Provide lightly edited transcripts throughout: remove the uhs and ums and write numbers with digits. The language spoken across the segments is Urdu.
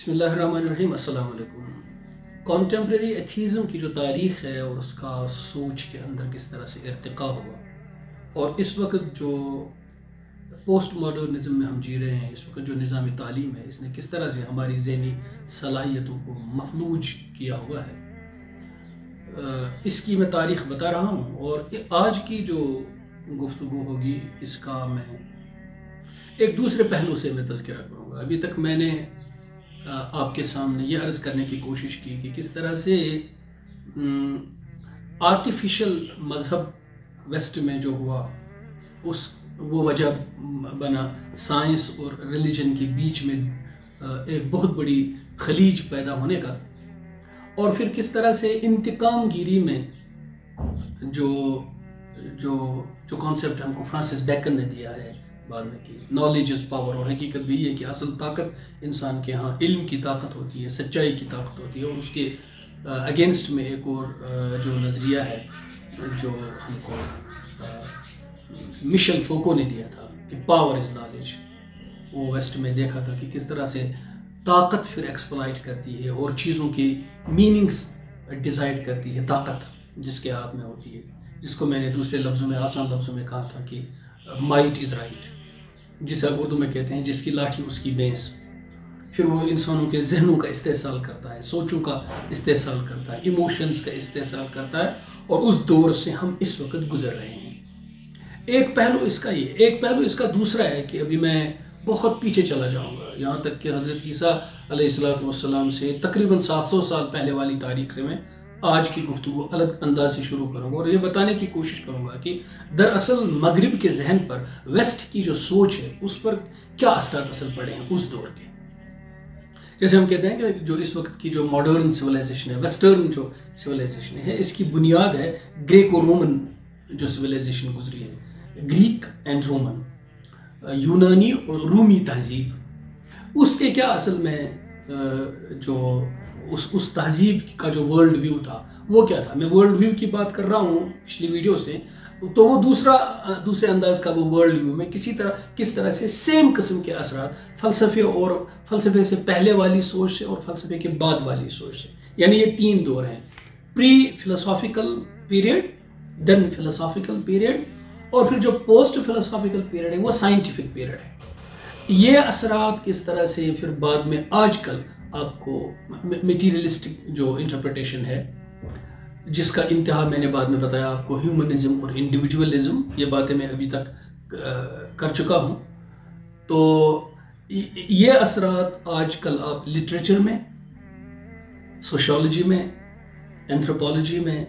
بسم اللہ الرحمن الرحیم، السلام علیکم۔ کانٹمپریری ایتھیزم کی جو تاریخ ہے اور اس کا سوچ کے اندر کس طرح سے ارتقاء ہوا، اور اس وقت جو پوسٹ ماڈرنزم میں ہم جی رہے ہیں، اس وقت جو نظام تعلیم ہے، اس نے کس طرح سے ہماری ذہنی صلاحیتوں کو مفلوج کیا ہوا ہے، اس کی میں تاریخ بتا رہا ہوں۔ اور آج کی جو گفتگو ہوگی اس کا میں ایک دوسرے پہلو سے میں تذکرہ کروں گا۔ ابھی تک میں نے آپ کے سامنے یہ عرض کرنے کی کوشش کی کہ کس طرح سے آرٹیفیشل مذہب ویسٹ میں جو ہوا وہ وجہ بنا سائنس اور ریلیجن کے بیچ میں ایک بہت بڑی خلیج پیدا ہونے کا، اور پھر کس طرح سے انتقام گیری میں جو کانسیپٹ ہم کو فرانسس بیکن نے دیا ہے بعد میں کہ نالج از پاور، اور حقیقت بھی یہ کہ اصل طاقت انسان کے ہاں علم کی طاقت ہوتی ہے، سچائی کی طاقت ہوتی ہے، اور اس کے اگینسٹ میں ایک اور جو نظریہ ہے جو ہم کو مشل فوکو نے دیا تھا کہ پاور از نالج، وہ ویسٹ میں دیکھا تھا کہ کس طرح سے طاقت پھر ایکسپلائٹ کرتی ہے اور چیزوں کی میننگز ڈیسائیڈ کرتی ہے طاقت جس کے ہاتھ میں ہوتی ہے، جس کو میں نے دوسرے لفظوں میں آسان لفظوں میں کہا تھا کہ مائٹ از رائٹ، جسے اردو میں کہتے ہیں جس کی لاٹھی اس کی بھینس۔ پھر وہ انسانوں کے ذہنوں کا استحصال کرتا ہے، سوچوں کا استحصال کرتا ہے، ایموشنز کا استحصال کرتا ہے، اور اس دور سے ہم اس وقت گزر رہے ہیں۔ ایک پہلو اس کا یہ، ایک پہلو اس کا دوسرا ہے کہ ابھی میں بہت پیچھے چلا جاؤں گا، یہاں تک کہ حضرت عیسیٰ علیہ السلام سے تقریباً 700 سال پہلے والی تاریخ سے میں آج کی گفتگو الگ انداز سے شروع کروں گا، اور یہ بتانے کی کوشش کروں گا کہ دراصل مغرب کے ذہن پر ویسٹ کی جو سوچ ہے اس پر کیا اثرات اثر پڑے ہیں اس دور کے۔ جیسے ہم کہتے ہیں کہ جو اس وقت کی جو ماڈرن سویلائزیشن ہے، ویسٹرن جو سویلائزیشن ہے، اس کی بنیاد ہے گریکو رومن جو سویلائزیشن گزری ہے، گریک اینڈ رومن، یونانی اور رومی تہذیب۔ اس کے کیا اصل میں جو اس تہذیب کا جو ورلڈ ویو تھا وہ کیا تھا؟ میں ورلڈ ویو کی بات کر رہا ہوں پچھلی ویڈیو سے، تو وہ دوسرے انداز کا وہ ورلڈ ویو میں کس طرح سے سیم قسم کے اثرات فلسفے اور فلسفے سے پہلے والی سوچ سے اور فلسفے کے بعد والی سوچ سے، یعنی یہ تین دور ہیں، پری فلسافیکل پیریڈ، دین فلسافیکل پیریڈ، اور پھر جو پوسٹ فلسافیکل پیریڈ ہے وہ سائنٹیفک پیریڈ ہے۔ یہ اثرات کس طرح سے پھر بعد میں آج کل آپ کو میٹیریلسٹک جو انٹرپریٹیشن ہے، جس کا انتہا میں نے بعد میں بتایا آپ کو ہیومنزم اور انڈیویجولزم، یہ باتیں میں ابھی تک کر چکا ہوں۔ تو یہ اثرات آج کل آپ لٹریچر میں، سوشیولوجی میں، اینتھروپولوجی میں،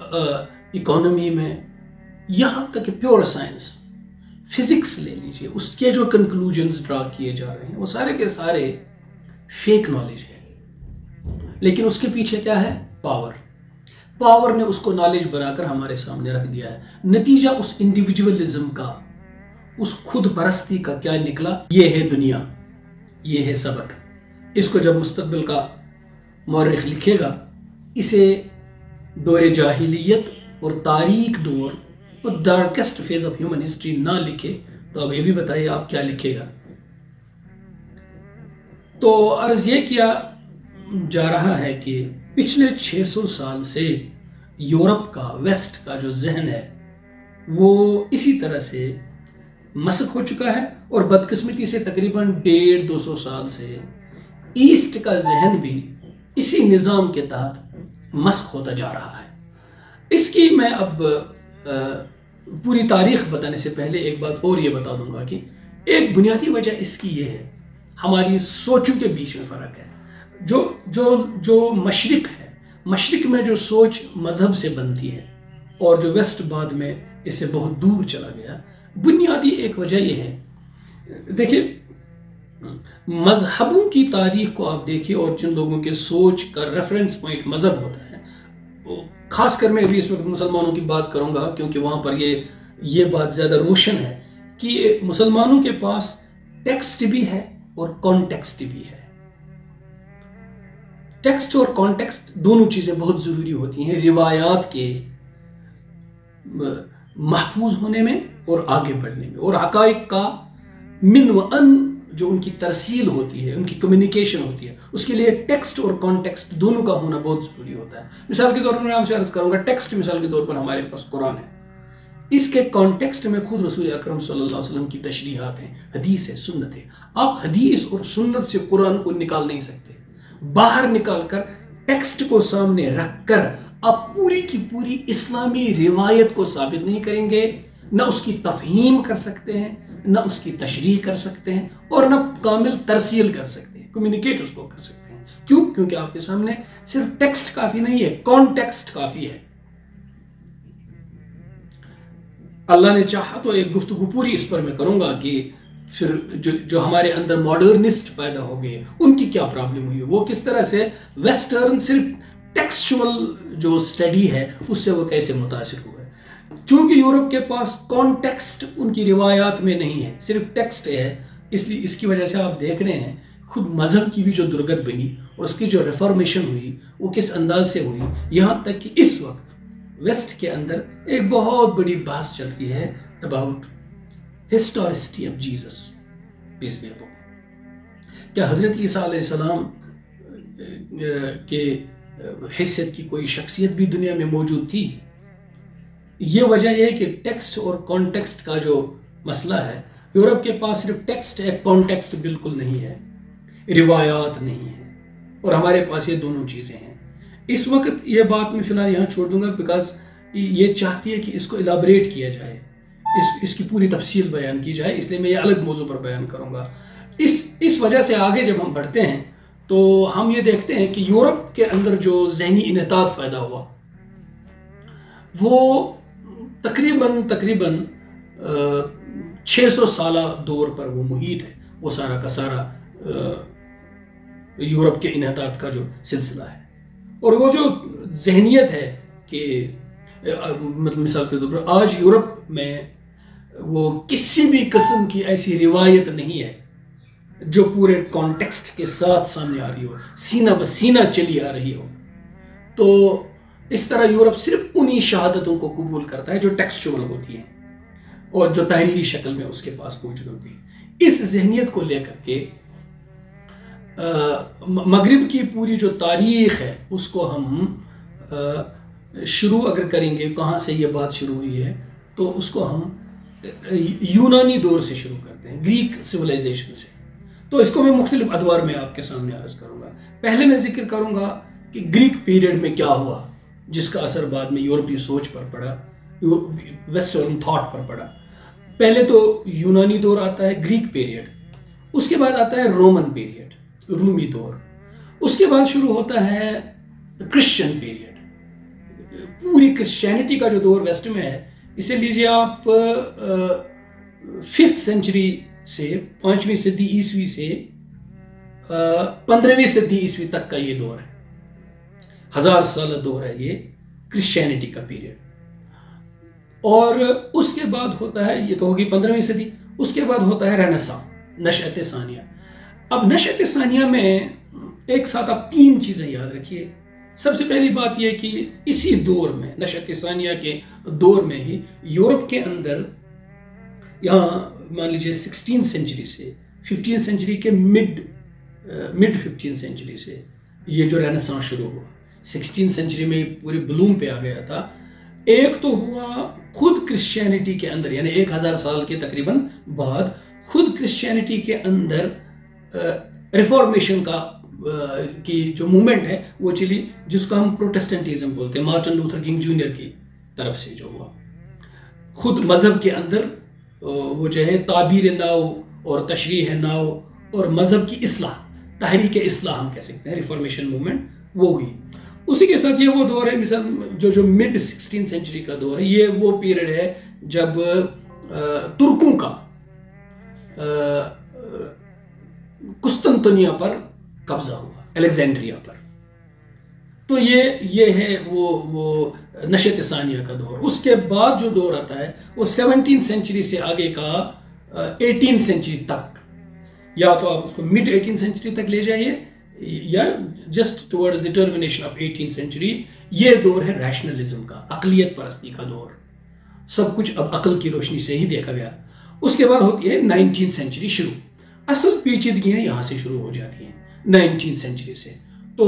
اکانومی میں، یہاں تک کہ پیور سائنس، فزکس لے لیجئے، اس کے جو کنکلوژنز ڈرا کیے جا رہے ہیں وہ سارے کے سارے فیک نالج ہے، لیکن اس کے پیچھے کیا ہے؟ پاور نے اس کو نالج بنا کر ہمارے سامنے رکھ دیا ہے۔ نتیجہ اس انڈیویجولزم کا، اس خود پرستی کا کیا نکلا؟ یہ ہے دنیا، یہ ہے سبق۔ اس کو جب مستقبل کا مورخ لکھے گا، اسے دور جاہلیت اور تاریک دور اور darkest phase of human history نہ لکھے تو اب یہ بھی بتائیے آپ کیا لکھے گا؟ تو عرض یہ کیا جا رہا ہے کہ پچھلے 600 سال سے یورپ کا، ویسٹ کا جو ذہن ہے وہ اسی طرح سے مسخ ہو چکا ہے، اور بدقسمتی سے تقریباً 150-200 سال سے ایسٹ کا ذہن بھی اسی نظام کے تحت مسخ ہوتا جا رہا ہے۔ اس کی میں اب پوری تاریخ بتانے سے پہلے ایک بات اور یہ بتا دوں گا کہ ایک بنیادی وجہ اس کی یہ ہے، ہماری سوچوں کے بیچ میں فرق ہے۔ جو مشرق ہے، مشرق میں جو سوچ مذہب سے بنتی ہے، اور جو ویسٹ بعد میں اس سے بہت دور چلا گیا، بنیادی ایک وجہ یہ ہے۔ دیکھیں، مذہبوں کی تاریخ کو آپ دیکھیں، اور جن لوگوں کے سوچ کا ریفرنس پوائنٹ مذہب ہوتا ہے، خاص کر میں ابھی اس وقت مسلمانوں کی بات کروں گا کیونکہ وہاں پر یہ بات زیادہ روشن ہے کہ مسلمانوں کے پاس ٹیکسٹ بھی ہے اور کانٹیکسٹ بھی ہے۔ ٹیکسٹ اور کانٹیکسٹ دونوں چیزیں بہت ضروری ہوتی ہیں روایات کے محفوظ ہونے میں اور آگے بڑھنے میں، اور حقائق کا من و ان جو ان کی ترسیل ہوتی ہے، ان کی کمیونیکیشن ہوتی ہے، اس کے لیے ٹیکسٹ اور کانٹیکسٹ دونوں کا ہونا بہت ضروری ہوتا ہے۔ مثال کے طور پر میں آپ سے عرض کروں گا، ٹیکسٹ مثال کے طور پر ہمارے پاس قرآن ہے، اس کے کانٹیکسٹ میں خود رسول اکرم صلی اللہ علیہ وسلم کی تشریحات ہیں، حدیث ہے، سنت ہے۔ آپ حدیث اور سنت سے قرآن کو نکال نہیں سکتے، باہر نکال کر ٹیکسٹ کو سامنے رکھ کر آپ پوری کی پوری اسلامی روایت کو ثابت نہیں کریں گے، نہ اس کی تفہیم کر سکتے ہیں، نہ اس کی تشریح کر سکتے ہیں، اور نہ کامل ترسیل کر سکتے ہیں، کمیونیکیٹ اس کو کر سکتے ہیں۔ کیوں؟ کیونکہ آپ کے سامنے صرف ٹیکسٹ کافی نہیں ہے، کانٹیکسٹ کافی ہے۔ اللہ نے چاہا تو ایک گفتگو پوری اس پر میں کروں گا کہ پھر جو ہمارے اندر ماڈرنسٹ پیدا ہو گئے ان کی کیا پرابلم ہوئی، وہ کس طرح سے ویسٹرن صرف ٹیکسچول جو اسٹڈی ہے اس سے وہ کیسے متاثر ہوئے۔ چونکہ یورپ کے پاس کانٹیکسٹ ان کی روایات میں نہیں ہے، صرف ٹیکسٹ ہے، اس لیے اس کی وجہ سے آپ دیکھ رہے ہیں خود مذہب کی بھی جو درگت بنی اور اس کی جو ریفارمیشن ہوئی وہ کس انداز سے ہوئی، یہاں تک کہ اس وقت ویسٹ کے اندر ایک بہت بڑی بحث چل رہی ہے about historicity of Jesus peace be upon. کیا حضرت عیسیٰ علیہ السلام کے حیثیت کی کوئی شخصیت بھی دنیا میں موجود تھی؟ یہ وجہ یہ ہے کہ ٹیکسٹ اور کانٹیکسٹ کا جو مسئلہ ہے، یورپ کے پاس صرف ٹیکسٹ ہے، کانٹیکسٹ بالکل نہیں ہے، روایات نہیں ہے، اور ہمارے پاس یہ دونوں چیزیں ہیں۔ اس وقت یہ بات میں فی الحال یہاں چھوڑ دوں گا بیکاز یہ چاہتی ہے کہ اس کو الیبوریٹ کیا جائے، اس کی پوری تفصیل بیان کی جائے، اس لیے میں یہ الگ موضوع پر بیان کروں گا۔ اس وجہ سے آگے جب ہم بڑھتے ہیں تو ہم یہ دیکھتے ہیں کہ یورپ کے اندر جو ذہنی انحطاط پیدا ہوا وہ تقریباً 600 سالہ دور پر وہ محیط ہے، وہ سارا کا سارا یورپ کے انحطاط کا جو سلسلہ ہے، اور وہ جو ذہنیت ہے کہ مطلب مثال کے طور پر آج یورپ میں وہ کسی بھی قسم کی ایسی روایت نہیں ہے جو پورے کانٹیکسٹ کے ساتھ سامنے آ رہی ہو، سینہ بسینہ چلی آ رہی ہو۔ تو اس طرح یورپ صرف انہی شہادتوں کو قبول کرتا ہے جو ٹیکسچول ہوتی ہیں اور جو تحریری شکل میں اس کے پاس موجود ہوتی ہے۔ اس ذہنیت کو لے کر کے مغرب کی پوری جو تاریخ ہے اس کو ہم شروع اگر کریں گے، کہاں سے یہ بات شروع ہوئی ہے، تو اس کو ہم یونانی دور سے شروع کرتے ہیں، گریک سویلائزیشن سے۔ تو اس کو میں مختلف ادوار میں آپ کے سامنے عرض کروں گا۔ پہلے میں ذکر کروں گا کہ گریک پیریڈ میں کیا ہوا، جس کا اثر بعد میں یورپی سوچ پر پڑا، ویسٹرن تھاٹ پر پڑا۔ پہلے تو یونانی دور آتا ہے، گریک پیریڈ، اس کے بعد آتا ہے رومن پیریڈ، رومی دور، اس کے بعد شروع ہوتا ہے کرسچن پیریڈ، پوری کرسچینٹی کا جو دور ویسٹ میں ہے، اسے لیجئے آپ 5th سینچری سے 5ویں صدی عیسوی سے 15ویں صدی عیسوی تک کا یہ دور ہے، 1000 سالہ دور ہے یہ کرسچینٹی کا پیریڈ۔ اور اس کے بعد ہوتا ہے، یہ تو ہوگی 15ویں صدی، اس کے بعد ہوتا ہے رینیساں، نشأت ثانیہ۔ اب نشأت ثانیہ میں ایک ساتھ آپ 3 چیزیں یاد رکھیے۔ سب سے پہلی بات یہ کہ اسی دور میں، نشأت ثانیہ کے دور میں ہی یورپ کے اندر، یہاں مان لیجیے 16 سینچری سے 15 سینچری کے مڈ 15 سینچری سے یہ جو رینیساں شروع ہوا، 16 سینچری میں پورے بلوم پہ آ گیا تھا۔ ایک تو ہوا خود کرسچینٹی کے اندر، یعنی 1000 سال کے تقریباً بعد خود کرسچینٹی کے اندر ریفارمیشن کی جو مومنٹ ہے وہ چلی، جس کو ہم پروٹیسٹنٹزم بولتے ہیں، مارٹن لوتھر کنگ جونیئر کی طرف سے جو ہوا۔ خود مذہب کے اندر وہ جو ہے تعبیر ناؤ اور تشریح ناؤ اور مذہب کی اصلاح، تحریک اصلاح ہم کہہ سکتے ہیں، ریفارمیشن مومنٹ وہ ہوئی۔ اسی کے ساتھ یہ وہ دور ہے، مثال جو مڈ 16 سینچری کا دور ہے، یہ وہ پیریڈ ہے جب ترکوں کا قسطنطنیہ پر قبضہ ہوا، الیگزینڈریا پر۔ تو یہ ہے وہ نشأت ثانیہ کا دور۔ اس کے بعد جو دور آتا ہے وہ 17 سینچری سے آگے کا 18 سینچری تک، یا تو آپ اس کو مڈ 18 سینچری تک لے جائیے یا just towards the termination of 18 century. یہ دور ہے ریشنلزم کا، عقلیت پرستی کا دور، سب کچھ اب عقل کی روشنی سے ہی دیکھا گیا۔ اس کے بعد ہوتی ہے 19 سینچری شروع۔ اصل پیچیدگیاں یہاں سے شروع ہو جاتی ہیں 19th سینچری سے. تو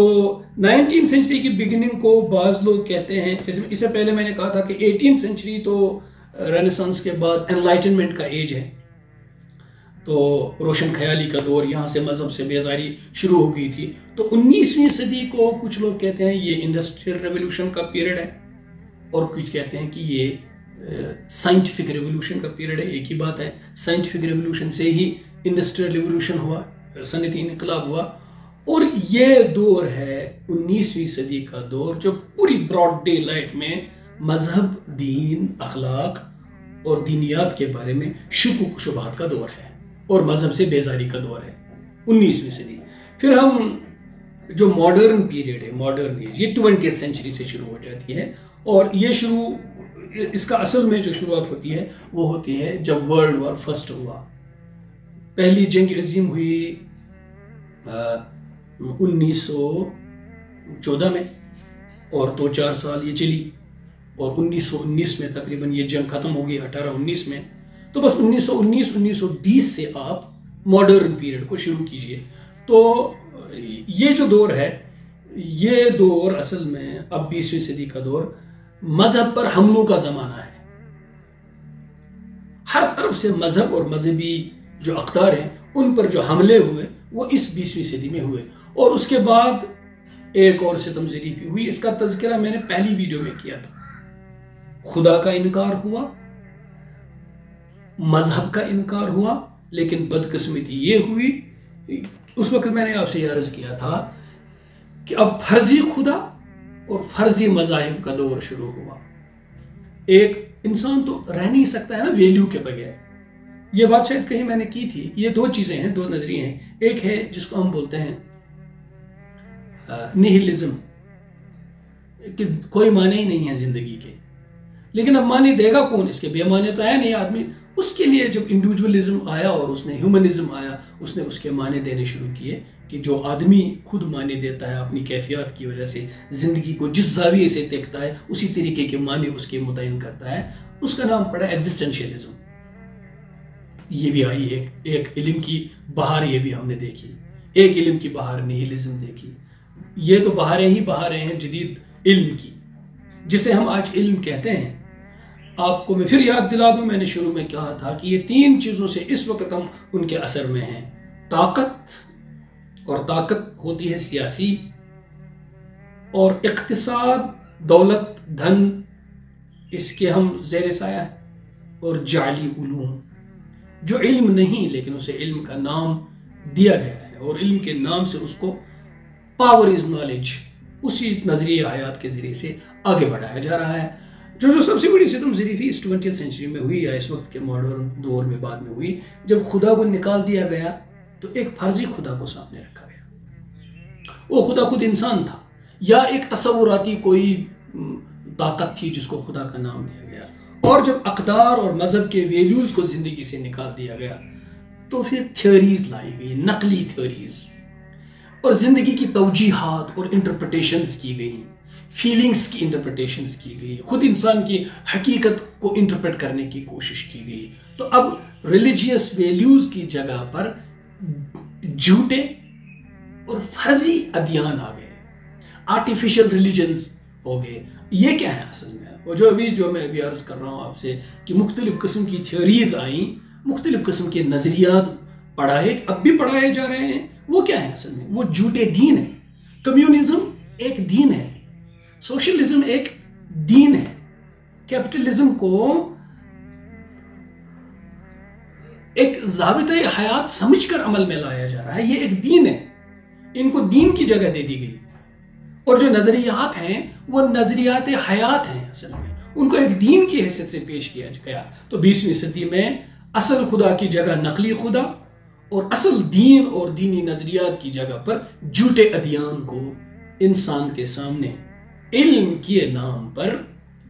19th سینچری کی بگننگ کو بعض لوگ کہتے ہیں، جیسے اس سے پہلے میں نے کہا تھا کہ 18th سینچری تو رینیسانس کے بعد انلائٹنمنٹ کا ایج ہے، تو روشن خیالی کا دور، یہاں سے مذہب سے بیزاری شروع ہو گئی تھی. تو 19ویں صدی کو کچھ لوگ کہتے ہیں یہ انڈسٹریل ریولوشن کا پیریڈ ہے، اور کچھ کہتے ہیں کہ یہ سائنٹیفک ریولوشن کا پیریڈ ہے. ایک ہی بات ہے، سائنٹیفک ریولوشن سے ہی انڈسٹریل ریولوشن ہوا، صنعتی انقلاب ہوا. اور یہ دور ہے 19ویں صدی کا دور جو پوری براڈ ڈے لائٹ میں مذہب، دین، اخلاق اور دینیات کے بارے میں شکوک و شبہات کا دور ہے، اور مذہب سے بیزاری کا دور ہے 19ویں صدی. پھر ہم جو ماڈرن پیریڈ ہے، ماڈرن ایج، یہ 20th سینچری سے شروع ہو جاتی ہے. اور یہ اس کا اصل میں جو شروعات ہوتی ہے وہ ہوتی ہے جب ورلڈ وار فرسٹ ہوا. پہلی جنگ عظیم ہوئی 1914 میں، اور 2-4 سال یہ چلی، اور 1919 میں تقریباً یہ جنگ ختم ہو گئی 1819 میں. تو بس 1919-1920 سے آپ ماڈرن پیریڈ کو شروع کیجئے. تو یہ جو دور ہے، یہ دور اصل میں اب 20ویں صدی کا دور مذہب پر حملوں کا زمانہ ہے. ہر طرف سے مذہب اور مذہبی جو اقدار ہیں ان پر جو حملے ہوئے وہ اس 20ویں صدی میں ہوئے. اور اس کے بعد ایک اور ستم زدی بھی ہوئی. اس کا تذکرہ میں نے پہلی ویڈیو میں کیا تھا. خدا کا انکار ہوا، مذہب کا انکار ہوا، لیکن بدقسمتی یہ ہوئی، اس وقت میں نے آپ سے یہ عرض کیا تھا کہ اب فرضی خدا اور فرضی مذاہب کا دور شروع ہوا. ایک انسان تو رہ نہیں سکتا ہے نا ویلیو کے بغیر. یہ بات شاید کہیں میں نے کی تھی. یہ دو چیزیں ہیں، دو نظریے ہیں. ایک ہے جس کو ہم بولتے ہیں نیہلزم، کہ کوئی معنی ہی نہیں ہے زندگی کے. لیکن اب معنی دے گا کون؟ اس کے بے معنی تو ہے نہیں آدمی. اس کے لیے جب انڈیویجولزم آیا اور اس نے ہیومنزم آیا، اس نے اس کے معنی دینے شروع کیے کہ جو آدمی خود معنی دیتا ہے اپنی کیفیات کی وجہ سے، زندگی کو جس زاویے سے دیکھتا ہے اسی طریقے کے معنی اس کے متعین کرتا ہے. اس کا نام پڑا ایگزسٹنشیلزم. یہ بھی آئی ایک علم کی بہار، یہ بھی ہم نے دیکھی. ایک علم کی بہار نیہلزم دیکھی. یہ تو بہاریں ہی بہاریں ہیں جدید علم کی، جسے ہم آج علم کہتے ہیں. آپ کو میں پھر یاد دلا دوں، میں نے شروع میں کہا تھا کہ یہ 3 چیزوں سے اس وقت ہم ان کے اثر میں ہیں. طاقت، اور طاقت ہوتی ہے سیاسی، اور اقتصاد، دولت، دھن، اس کے ہم زیر سایہ ہیں. اور جعلی علوم، جو علم نہیں لیکن اسے علم کا نام دیا گیا ہے، اور علم کے نام سے اس کو پاور از نالج، اسی نظریہ حیات کے ذریعے سے آگے بڑھایا جا رہا ہے. جو سب سے بڑی ستم زدی تھی اس 20th سینچری میں ہوئی، یا اس وقت کے ماڈرن دور میں بعد میں ہوئی، جب خدا کو نکال دیا گیا تو ایک فرضی خدا کو سامنے رکھا گیا. وہ خدا خود انسان تھا، یا ایک تصوراتی کوئی طاقت تھی جس کو خدا کا نام دیا گیا. اور جب اقدار اور مذہب کے ویلیوز کو زندگی سے نکال دیا گیا تو پھر تھیوریز لائی گئی، نقلی تھیوریز، اور زندگی کی توجیحات اور انٹرپریٹیشنز کی گئی، فیلنگز کی انٹرپریٹیشنز کی گئی، خود انسان کی حقیقت کو انٹرپریٹ کرنے کی کوشش کی گئی. تو اب ریلیجیس ویلیوز کی جگہ پر جھوٹے اور فرضی ادیان آ گئے، آرٹیفیشل ریلیجنز ہو گئے. یہ کیا ہے اصل میں؟ اور جو میں ابھی عرض کر رہا ہوں آپ سے کہ مختلف قسم کی تھیوریز آئیں، مختلف قسم کے نظریات اب بھی پڑھائے جا رہے ہیں. وہ کیا ہے اصل میں؟ وہ جھوٹے دین ہیں. کمیونزم ایک دین ہے، سوشلزم ایک دین ہے، کیپٹلزم کو ایک ضابطۂ حیات سمجھ کر عمل میں لایا جا رہا ہے. یہ ایک دین ہے، ان کو دین کی جگہ دے دی گئی. اور جو نظریات ہیں وہ نظریات حیات ہیں، اصل میں ان کو ایک دین کی حیثیت سے پیش کیا گیا. تو 20ویں صدی میں اصل خدا کی جگہ نقلی خدا، اور اصل دین اور دینی نظریات کی جگہ پر جھوٹے ادیان کو انسان کے سامنے علم کے نام پر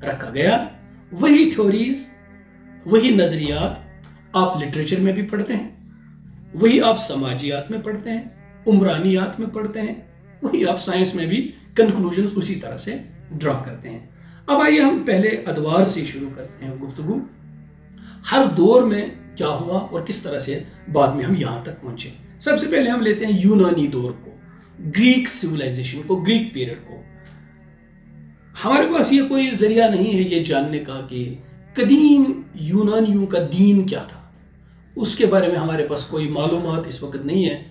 رکھا گیا. وہی تھیوریز، وہی نظریات آپ لٹریچر میں بھی پڑھتے ہیں، وہی آپ سماجیات میں پڑھتے ہیں، عمرانیات میں پڑھتے ہیں، وہی آپ سائنس میں بھی کنکلوژنز اسی طرح سے ڈرا کرتے ہیں. اب آئیے ہم پہلے ادوار سے شروع کرتے ہیں گفتگو. ہر دور میں کیا ہوا اور کس طرح سے بعد میں ہم یہاں تک پہنچے. سب سے پہلے ہم لیتے ہیں یونانی دور کو، گریک سویلائزیشن کو، گریک پیریڈ کو. ہمارے پاس یہ کوئی ذریعہ نہیں ہے یہ جاننے کا کہ قدیم یونانیوں کا دین کیا تھا، اس کے بارے میں ہمارے پاس کوئی معلومات اس وقت نہیں ہے.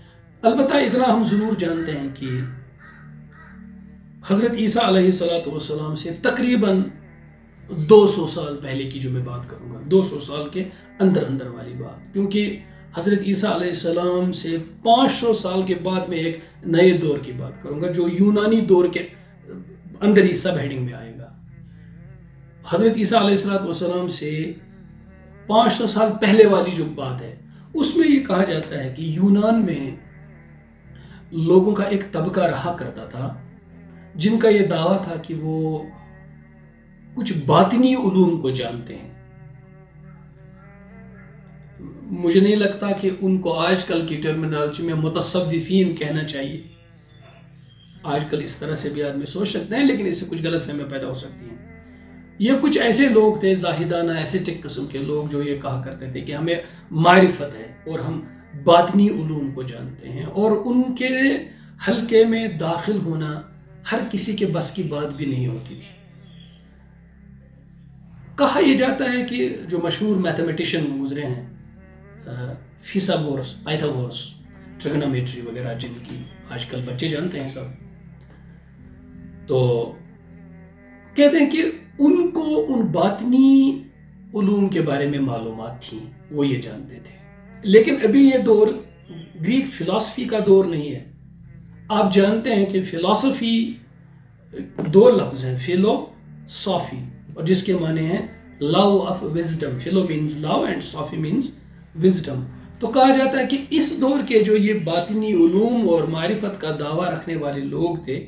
البتہ اتنا ہم ضرور جانتے ہیں کہ حضرت عیسیٰ علیہ السلام سے تقریباً 200 سال پہلے کی جو میں بات کروں گا، 200 سال کے اندر والی بات، کیونکہ حضرت عیسیٰ علیہ السلام سے 500 سال کے بعد میں ایک نئے دور کی بات کروں گا جو یونانی دور کے اندر ہی سب ہیڈنگ میں آئے گا. حضرت عیسیٰ علیہ السلام سے 500 سال پہلے والی جو بات ہے اس میں یہ کہا جاتا ہے کہ یونان میں لوگوں کا ایک طبقہ رہا کرتا تھا جن کا یہ دعویٰ تھا کہ وہ کچھ باطنی علوم کو جانتے ہیں. مجھے نہیں لگتا کہ ان کو آج کل کی ٹرمینالوجی میں متصوفین کہنا چاہیے. آج کل اس طرح سے بھی آدمی سوچ سکتے ہیں، لیکن اس سے کچھ غلط فہمیاں پیدا ہو سکتی ہیں. یہ کچھ ایسے لوگ تھے زاہدانہ ایسیٹک قسم کے لوگ جو یہ کہا کرتے تھے کہ ہمیں معرفت ہے اور ہم باطنی علوم کو جانتے ہیں، اور ان کے حلقے میں داخل ہونا ہر کسی کے بس کی بات بھی نہیں ہوتی تھی. کہا یہ جاتا ہے کہ جو مشہور میتھمیٹیشین گزرے ہیں، فیثاغورس، پائتھاگورس، ٹریگنومیٹری وغیرہ، جن کی آج کل بچے جانتے ہیں سب، تو کہتے ہیں کہ ان کو ان باطنی علوم کے بارے میں معلومات تھیں، وہ یہ جانتے تھے. لیکن ابھی یہ دور گریک فلسفی کا دور نہیں ہے. آپ جانتے ہیں کہ فلسفی دو لفظ ہیں، فیلو صافی، اور جس کے معنی ہیں love of wisdom. Philo means love and sophy means wisdom. تو کہا جاتا ہے کہ اس دور کے جو یہ باطنی علوم اور معرفت کا دعویٰ رکھنے والے لوگ تھے،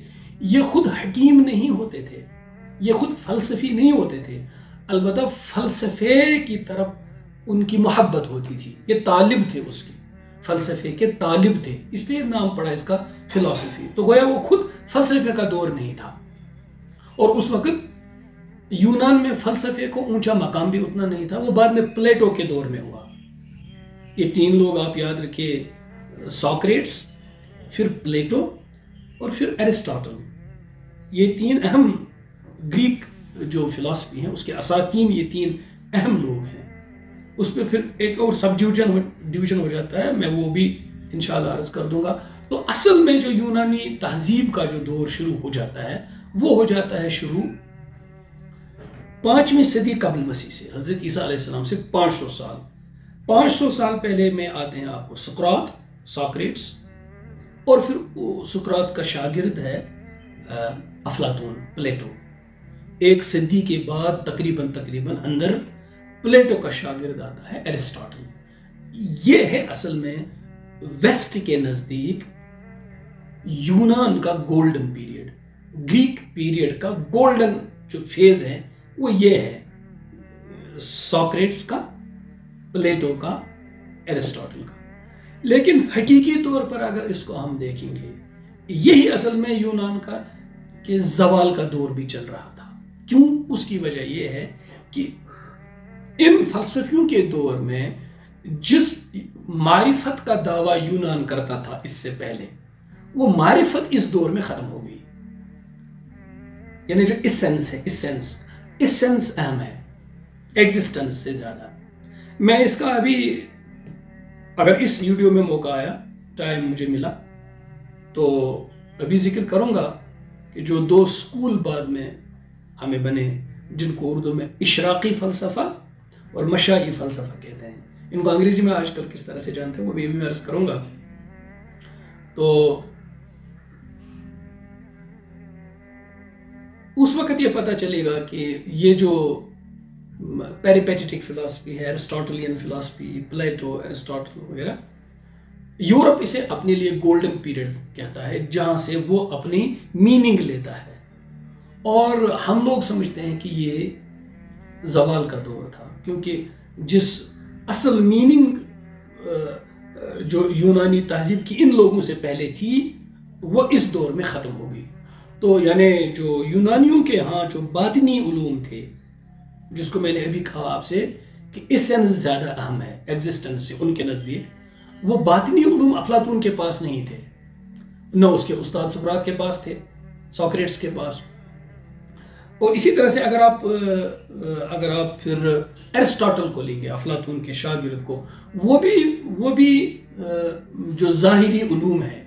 یہ خود حکیم نہیں ہوتے تھے، یہ خود فلسفی نہیں ہوتے تھے، البتہ فلسفے کی طرف ان کی محبت ہوتی تھی. یہ طالب تھے، اس کی فلسفے کے طالب تھے، اس لیے نام پڑا اس کا فلسفی. تو گویا وہ خود فلسفے کا دور نہیں تھا. اور اس وقت یونان میں فلسفے کو اونچا مقام بھی اتنا نہیں تھا. وہ بعد میں پلیٹو کے دور میں ہوا. یہ تین لوگ آپ یاد رکھیے، سوکریٹس، پھر پلیٹو اور پھر ایرسٹاٹل. یہ تین اہم گریک جو فلسفی ہیں اس کے اساتین یہ تین اہم لوگ ہیں. اس پہ پھر ایک اور سب ڈویژن ہو جاتا ہے، میں وہ بھی انشاءاللہ عرض کر دوں گا. تو اصل میں جو یونانی تہذیب کا جو دور شروع ہو جاتا ہے وہ ہو جاتا ہے شروع 5ویں صدی قبل مسیح سے، حضرت عیسیٰ علیہ السلام سے 500 سال پہلے میں آتے ہیں آپ کو سقراط، سوکریٹس، اور پھر سقراط کا شاگرد ہے افلاطون، پلیٹو. ایک صدی کے بعد تقریباً اندر پلیٹو کا شاگرد آتا ہے ایرسٹاٹل. یہ ہے اصل میں ویسٹ کے نزدیک یونان کا گولڈن پیریڈ. گریک پیریڈ کا گولڈن جو فیز ہے وہ یہ ہے، سوکریٹس کا، پلیٹو کا، ایرسٹاٹل کا. لیکن حقیقی طور پر اگر اس کو ہم دیکھیں گے، یہی اصل میں یونان کا کہ زوال کا دور بھی چل رہا تھا. کیوں؟ اس کی وجہ یہ ہے کہ ان فلسفیوں کے دور میں جس معرفت کا دعویٰ یونان کرتا تھا اس سے پہلے، وہ معرفت اس دور میں ختم ہو گئی. یعنی جو اسینس ہے، اسینس اہم ہے ایگزسٹنس سے زیادہ. میں اس کا ابھی اگر اس ویڈیو میں موقع آیا، ٹائم مجھے ملا، تو ابھی ذکر کروں گا کہ جو 2 سکول بعد میں ہمیں بنے، جن کو اردو میں اشراقی فلسفہ اور مشائی فلسفہ کہتے ہیں. ان کو انگریزی میں آج کل کس طرح سے جانتے ہیں وہ بھی میں عرض کروں گا. تو اس وقت یہ پتہ چلے گا کہ یہ جو پیریپیٹیٹک فلسفی ہے، ایرسٹاٹلین فلسفی، پلیٹو، ایرسٹاٹل وغیرہ، یورپ اسے اپنے لیے گولڈن پیریڈ کہتا ہے جہاں سے وہ اپنی میننگ لیتا ہے. اور ہم لوگ سمجھتے ہیں کہ یہ زوال کا دور تھا، کیونکہ جس اصل میننگ جو یونانی تہذیب کی ان لوگوں سے پہلے تھی وہ اس دور میں ختم ہو گئی. تو یعنی جو یونانیوں کے ہاں جو باطنی علوم تھے، جس کو میں نے ابھی کہا آپ سے کہ ایسنس زیادہ اہم ہے ایگزسٹنس سے ان کے نزدیک. وہ باطنی علوم افلاطون کے پاس نہیں تھے، نہ اس کے استاد سقراط کے پاس تھے، سوکریٹس کے پاس. اور اسی طرح سے اگر آپ پھر ایرسٹاٹل کو لیں گے، افلاطون کے شاگرد کو، وہ بھی جو ظاہری علوم ہے،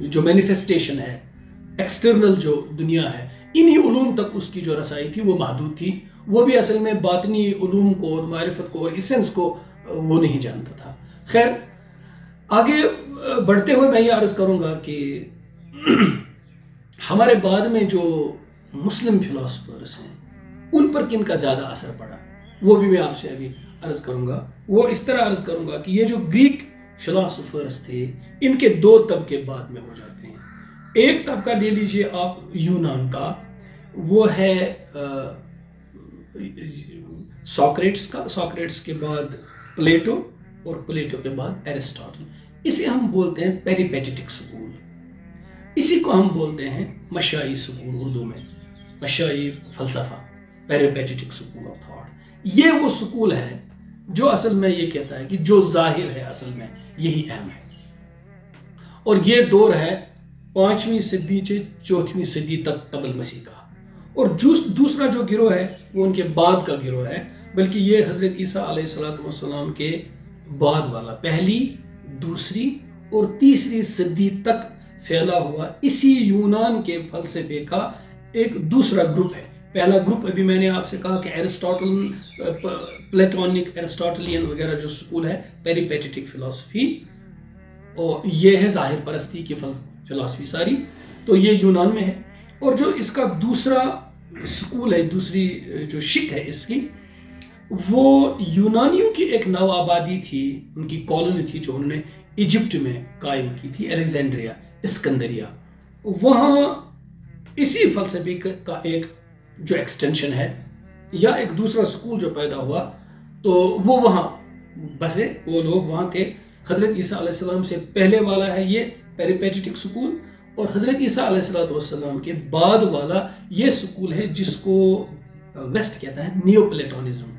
جو مینیفیسٹیشن ہے، ایکسٹرنل جو دنیا ہے، انہی علوم تک اس کی جو رسائی تھی وہ محدود تھی. وہ بھی اصل میں باطنی علوم کو اور معرفت کو اور ایسنس کو وہ نہیں جانتا تھا. خیر، آگے بڑھتے ہوئے میں یہ عرض کروں گا کہ ہمارے بعد میں جو مسلم فلاسفرز ہیں ان پر کن کا زیادہ اثر پڑا، وہ بھی میں آپ سے ابھی عرض کروں گا. وہ اس طرح عرض کروں گا کہ یہ جو گریک فلاسفرز تھے ان کے دو طبقے بعد میں ہو جاتے ہیں. ایک طبقہ لے لیجئے آپ یونان کا، وہ ہے سوکریٹس کا، سوکریٹس کے بعد پلیٹو اور پلیٹو کے بعد ایرسٹاٹل. اسے ہم بولتے ہیں پیریپیٹیٹک سکول. اسی کو ہم بولتے ہیں مشائی سکول، اردو میں مشائی فلسفہ، پیریپیٹیٹک سکول آف تھاٹ. یہ وہ سکول ہے جو اصل میں یہ کہتا ہے کہ جو ظاہر ہے اصل میں یہی اہم ہے. اور یہ دور ہے 5ویں صدی سے 4ویں صدی تک قبل مسیح کا. اور دوسرا جو گروہ ہے وہ ان کے بعد کا گروہ ہے، بلکہ یہ حضرت عیسیٰ علیہ السلام کے بعد والا 1، 2 اور 3 صدی تک پھیلا ہوا اسی یونان کے فلسفے کا ایک دوسرا گروپ ہے. پہلا گروپ ابھی میں نے آپ سے کہا کہ ایرسٹاٹل، پلیٹونک، ایرسٹاٹلین وغیرہ جو سکول ہے، پیریپیٹیٹک فلسفی، اور یہ ہے ظاہر پرستی کی فلسفی ساری، تو یہ یونان میں ہے. اور جو اس کا دوسرا سکول ہے، دوسری جو شک ہے اس کی، وہ یونانیوں کی ایک نو آبادی تھی، ان کی کالونی تھی جو انہوں نے ایجپٹ میں قائم کی تھی، الیگزینڈریا، اسکندریہ. وہاں اسی فلسفے کا ایک جو ایکسٹینشن ہے یا ایک دوسرا سکول جو پیدا ہوا، تو وہ وہاں بسے، وہ لوگ وہاں تھے. حضرت عیسیٰ علیہ السلام سے پہلے والا ہے یہ پیریپیٹیٹک سکول، اور حضرت عیسیٰ علیہ السلام کے بعد والا یہ سکول ہے جس کو ویسٹ کہتا ہے نیو پلیٹونزم،